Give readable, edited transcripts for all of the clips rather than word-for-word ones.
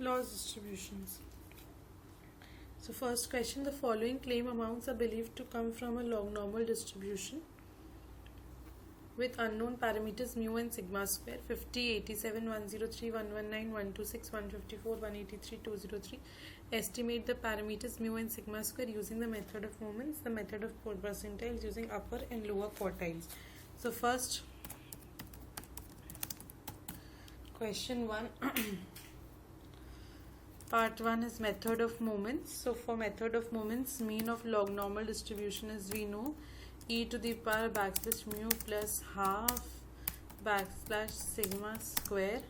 Loss distributions. So first question, the following claim amounts are believed to come from a log normal distribution with unknown parameters mu and sigma square 50, 87, 103, 119, 126, 154, 183, 203. Estimate the parameters mu and sigma square using the method of moments, the method of percentiles using upper and lower quartiles. So first question 1 part 1 is method of moments. So for method of moments, mean of log normal distribution is, we know, e to the power backslash mu plus half backslash sigma square,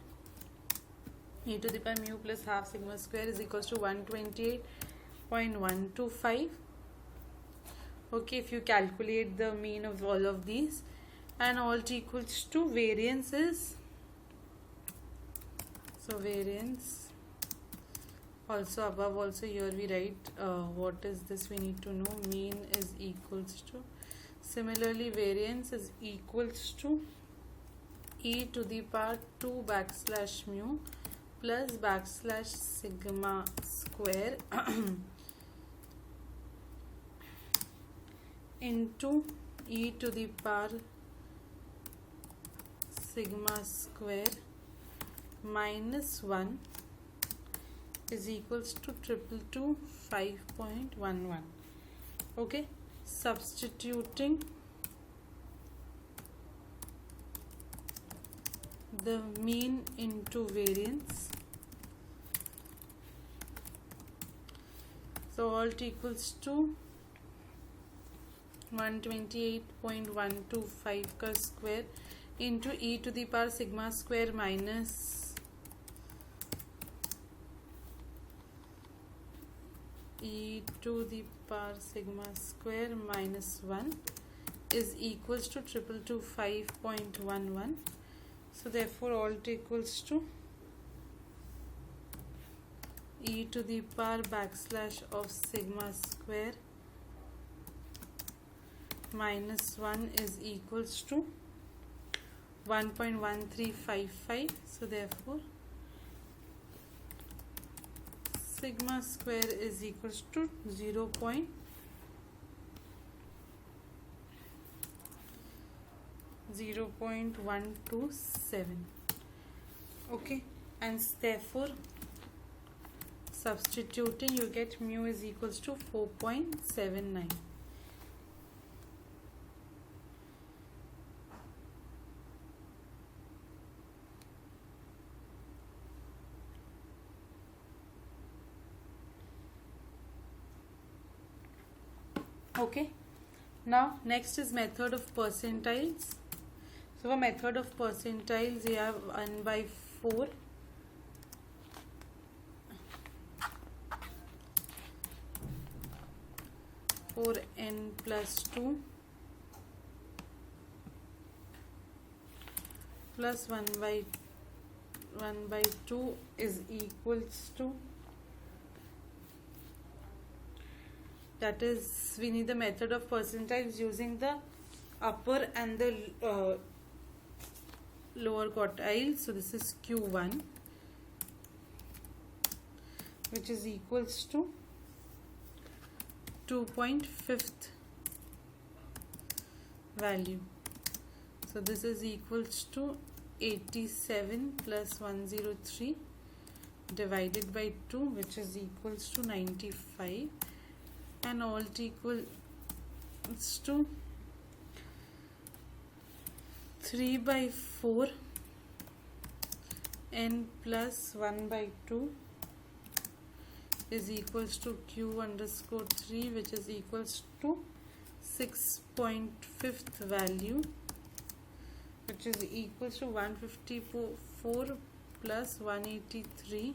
e to the power mu plus half sigma square is equals to 128.125. okay, if you calculate the mean of all of these, and alt equals to variance is, so variance also above, also here we write what is this, we need to know, mean is equals to, similarly variance is equals to e to the power 2 backslash mu plus backslash sigma square into e to the power sigma square minus 1 is equals to 222.5.11. okay, substituting the mean into variance, so alt equals to 128.125 का square into e to the power sigma square minus e to the power sigma square minus 1 is equals to 222.5.11. so therefore alt equals to e to the power backslash of sigma square minus 1 is equals to 1.1355. so therefore sigma square is equals to 0.127. okay, and therefore substituting you get mu is equals to 4.79. okay, now next is method of percentiles. so for method of percentiles we have 1 by 4 4n plus 2 plus 1 by 2 is equals to, that is, we need the method of percentiles using the upper and the lower quartile. so this is q1, which is equals to 2.5th value. so this is equals to 87 plus 103 divided by 2, which is equals to 95, and alt equals to 3 by 4 n plus 1 by 2 is equals to q underscore 3, which is equals to 6.5th value, which is equals to 154 plus 183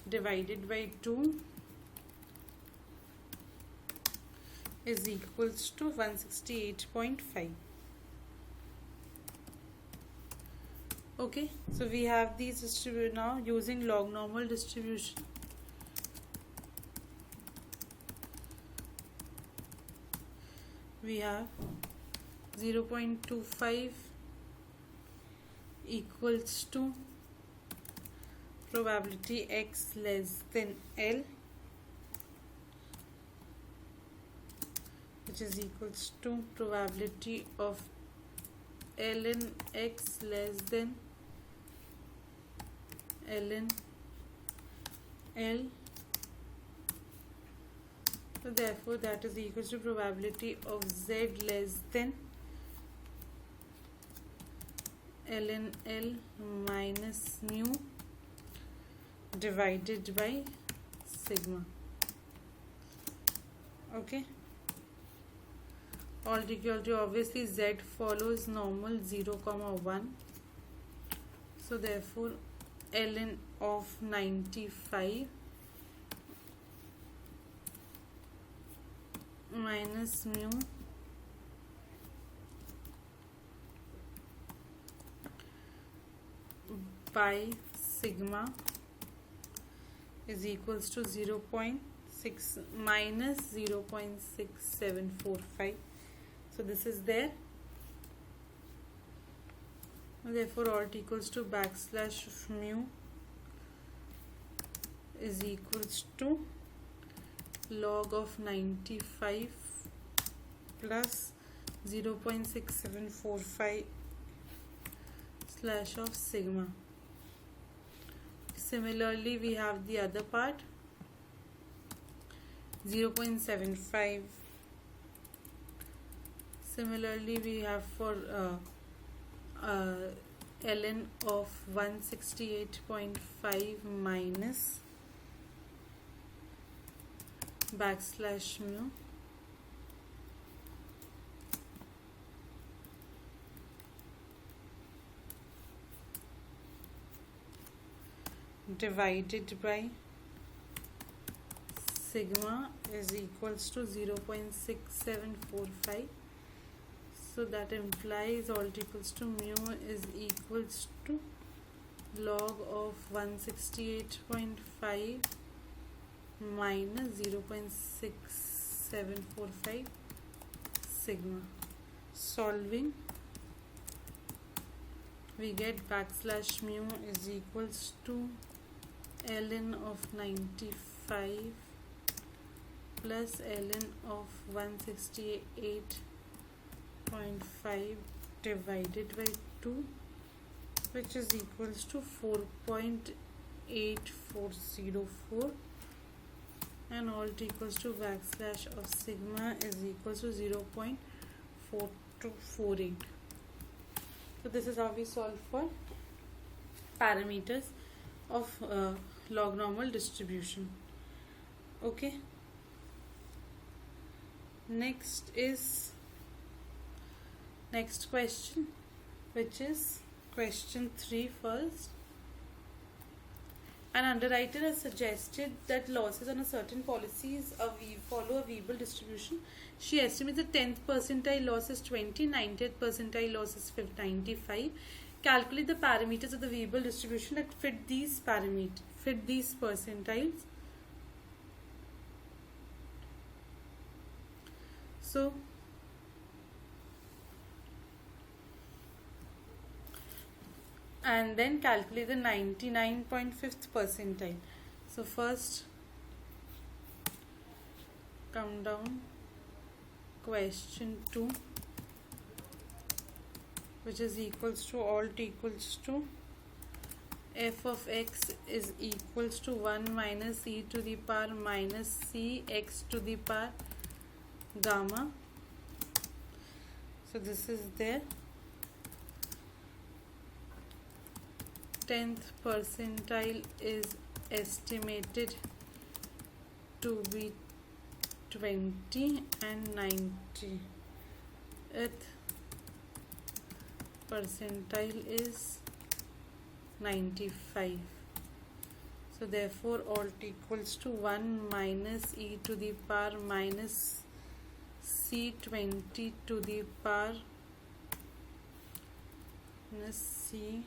divided by 2 is equals to 168.5. okay, so we have these distributed now using log normal distribution. we have 0.25 equals to probability x less than L, which is equals to probability of ln x less than ln L. So therefore that is equals to probability of z less than ln L minus mu divided by sigma. Okay, all equal to, obviously z follows normal 0, 1. So therefore ln of 95 minus mu by sigma is equals to 0.6 minus 0.6745. So this is there. Therefore alt equals to backslash mu is equals to log of 95 plus 0.6745 slash of sigma. Similarly, we have the other part, 0.75. Similarly, we have for ln of 168.5 minus backslash mu divided by sigma is equals to 0.6745. So that implies alt equals to mu is equals to log of 168.5 minus 0.6745 sigma. Solving, we get backslash mu is equals to ln of 95 plus ln of 168.5 divided by 2, which is equals to 4.8404, and alt equals to backslash of sigma is equals to 0.4248. So this is how we solve for parameters of log normal distribution. Okay, next question, which is question 3 first. An underwriter has suggested that losses on a certain policies follow a Weibull distribution. She estimates the 10th percentile loss is 20, 90th percentile loss is 95. Calculate the parameters of the Weibull distribution that fit these percentiles. So and then calculate the 99.5th percentile. So first come down, question 2, which is equals to alt equals to f of x is equals to 1 minus e to the power minus c x to the power gamma. So this is there. 10th percentile is estimated to be 20 and 90. 8th percentile is 95. So therefore alt equals to 1 minus e to the power minus c 20 to the power minus c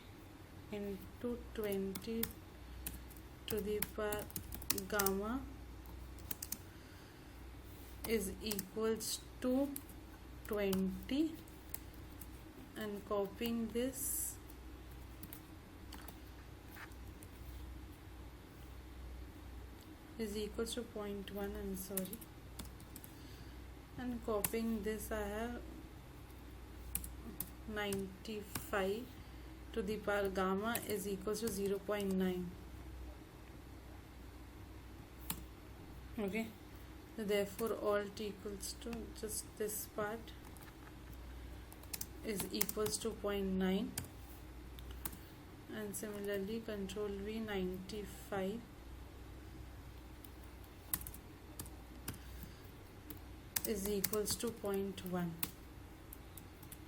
into 20 to the power gamma is equals to 20, and copying this is equals to 0.1, I'm sorry, and copying this I have 95 to the power gamma is equals to 0.9. Okay, so therefore alt equals to just this part is equals to 0.9, and similarly control V 95 is equals to 0.1.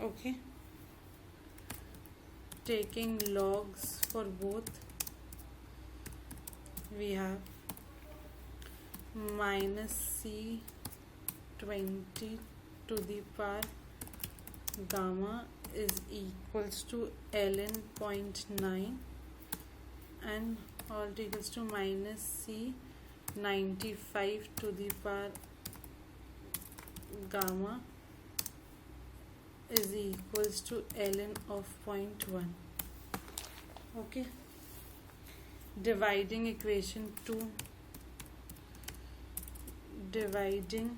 Okay, taking logs for both, we have minus C 20 to the power gamma is equals to ln 0.9, and alt equals to minus C 95 to the power gamma is equals to ln of 0.1. Okay, dividing equation 2, dividing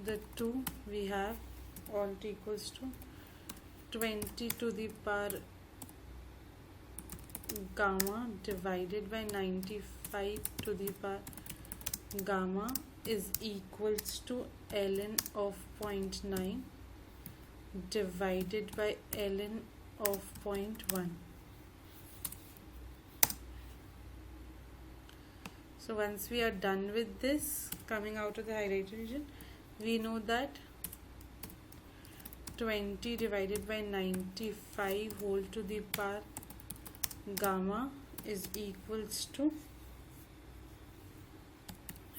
the 2, we have alt equals to 20 to the power gamma divided by 95 to the power gamma is equals to ln of 0.9 divided by ln of 0.1. So once we are done with this, coming out of the highlighted region, we know that 20 divided by 95 whole to the power gamma is equals to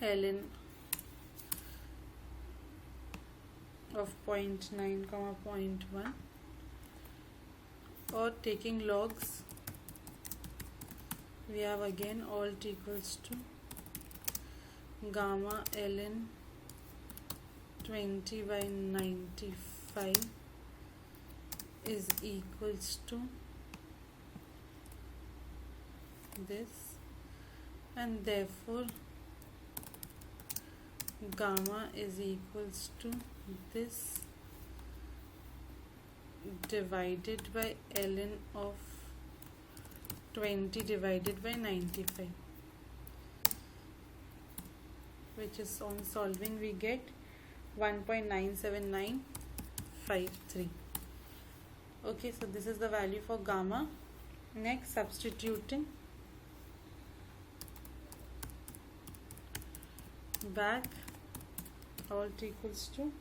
ln of 0.9 comma 0.1, or taking logs, we have again alt equals to gamma ln 20 by 95 is equals to this, and therefore gamma is equals to this divided by ln of 20 divided by 95, which is on solving we get 1.97953. Okay, so this is the value for gamma. Next, substituting back, alt equals to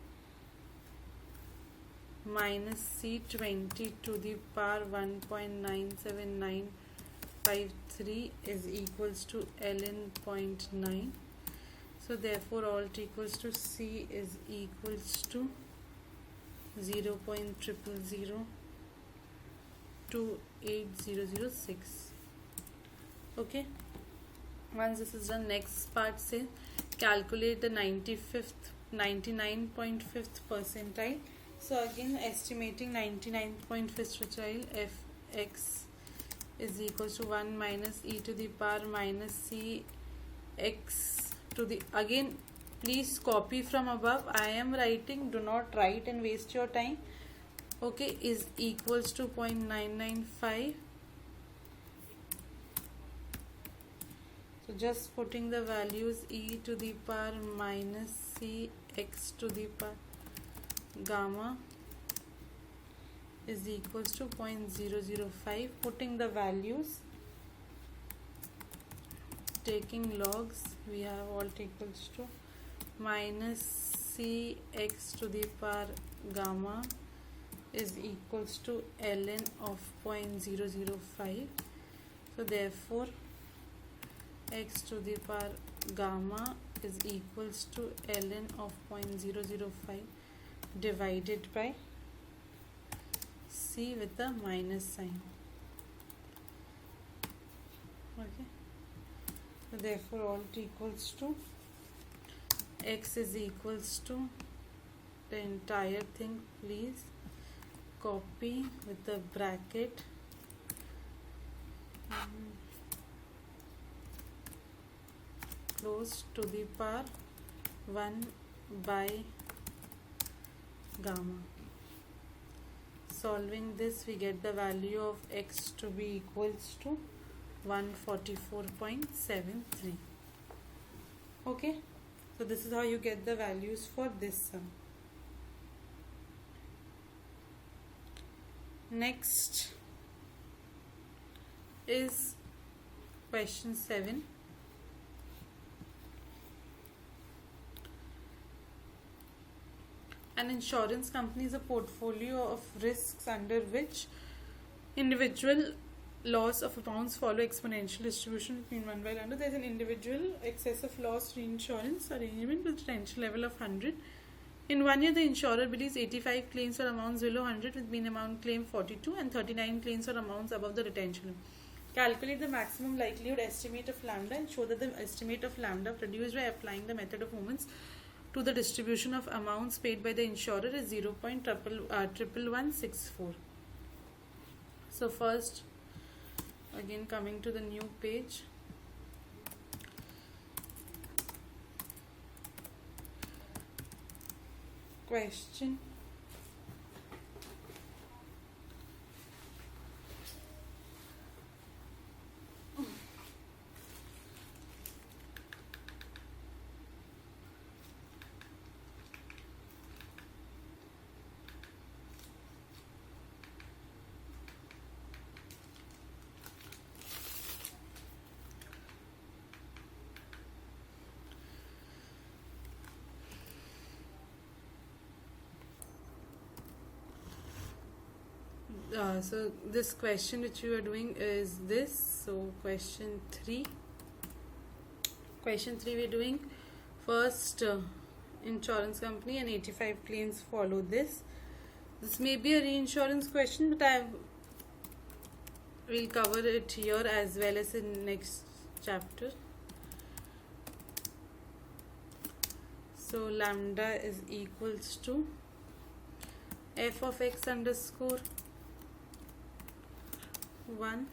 minus C 20 to the power 1.97953 is equals to ln 0.9. So therefore alt equals to C is equals to 0.000028006. Okay, once this is done, next part says calculate the 99.5th percentile. So again, estimating 99.5th percentile, fx is equals to 1 minus e to the power minus c x to the, again please copy from above, I am writing, do not write and waste your time. Okay, is equals to 0.995. So just putting the values e to the power minus c x to the power gamma is equals to 0.005, putting the values, taking logs, we have alt equals to minus c x to the power gamma is equals to ln of 0.005. So therefore x to the power gamma is equals to ln of 0.005 divided by c with the minus sign. Okay, so therefore alt equals to x is equals to the entire thing, please copy with the bracket closed to the power 1 by gamma. Solving this, we get the value of x to be equals to 144.73. Okay, so this is how you get the values for this sum. Next is question 7. An insurance company is a portfolio of risks under which individual loss of amounts follow exponential distribution between 1 by lambda. There is an individual excess of loss reinsurance arrangement with retention level of 100. In 1 year, the insurer believes 85 claims for amounts below 100 with mean amount claim 42 and 39 claims for amounts above the retention limit. Calculate the maximum likelihood estimate of lambda and show that the estimate of lambda produced by applying the method of moments to the distribution of amounts paid by the insurer is 0.11164. So first, again coming to the new page, question so this question which you are doing is this. So question 3 we're doing first insurance company and 85 claims follow this. This may be a reinsurance question, but we'll cover it here as well as in next chapter. So lambda is equals to f of x underscore 1